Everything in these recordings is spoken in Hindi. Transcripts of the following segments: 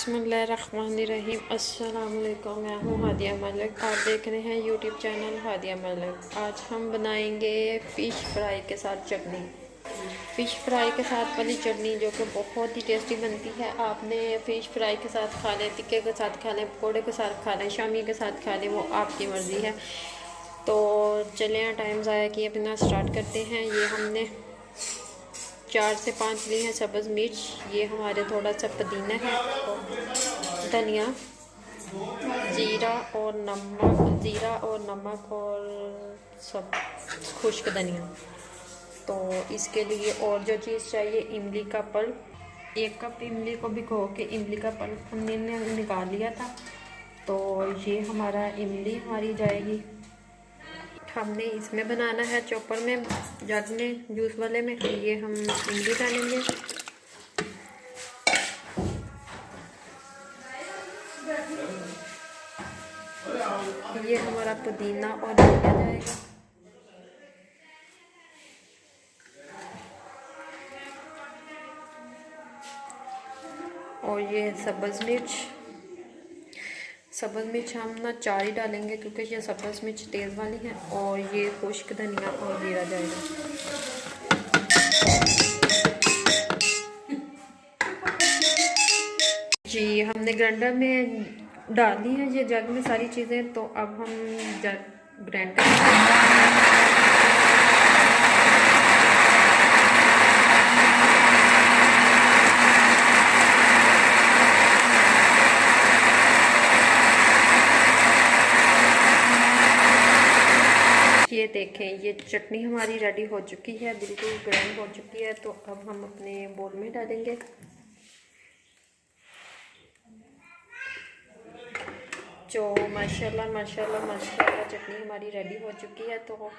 बिस्मिल्लाहिर्रहमानिर्रहीम। अस्सलाम वालेकुम। मैं हूँ हादिया मलिक, आप देख रहे हैं यूट्यूब चैनल हादिया मलिक। आज हम बनाएंगे फ़िश फ्राई के साथ चटनी। फ़िश फ्राई के साथ वाली चटनी जो कि बहुत ही टेस्टी बनती है। आपने फ़िश फ्राई के साथ खा लें, टिक्के के साथ खा लें, पकौड़े के साथ खा लें, शामी के साथ खा लें, वो आपकी मर्ज़ी है। तो चलें टाइम ज़ाया किए बिना स्टार्ट करते हैं। ये हमने 4 से 5 ली हैं सब्ज़ मिर्च। ये हमारे थोड़ा सा पुदीना है और धनिया, ज़ीरा और नमक और सब खुश्क धनिया। तो इसके लिए और जो चीज़ चाहिए, इमली का पल्प। 1 कप इमली को भिगो के इमली का पल्प हमने निकाल लिया था। तो ये हमारा इमली हमारी जाएगी। हमने इसमें बनाना है चॉपर में, जग में, जूस वाले में। ये हम इमली डालेंगे। ये हमारा पुदीना और धनिया जाएगा। और ये सब्ज़ मिर्च हम ना 4 ही डालेंगे क्योंकि ये सब्ज़ मिर्च तेज़ वाली है। और ये खुश्क धनिया और जीरा जाएगा। जी हमने ग्राइंडर में डाल दी है ये जग में सारी चीज़ें। तो अब हम जग ग्राइंड करेंगे। ये देखें, ये चटनी हमारी रेडी हो चुकी है, बिल्कुल ग्राइंड हो चुकी है। तो अब हम अपने बोल में डालेंगे। जो माशाल्लाह चटनी हमारी रेडी हो चुकी है। तो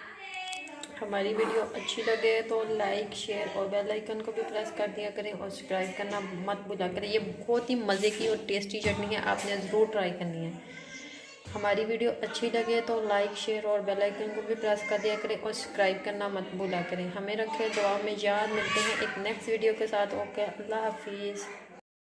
हमारी वीडियो अच्छी लगे तो लाइक, शेयर और बेल आइकन को भी प्रेस कर दिया करें और सब्सक्राइब करना मत भूला करें। ये बहुत ही मज़े की और टेस्टी चटनी है, आपने ज़रूर ट्राई करनी है। हमारी वीडियो अच्छी लगे तो लाइक, शेयर और बेल आइकन को भी प्रेस कर दिया करें और सब्सक्राइब करना मत भूला करें। हमें रखें दुआ में याद। मिलते हैं एक नेक्स्ट वीडियो के साथ। ओके, अल्लाह हाफिज़।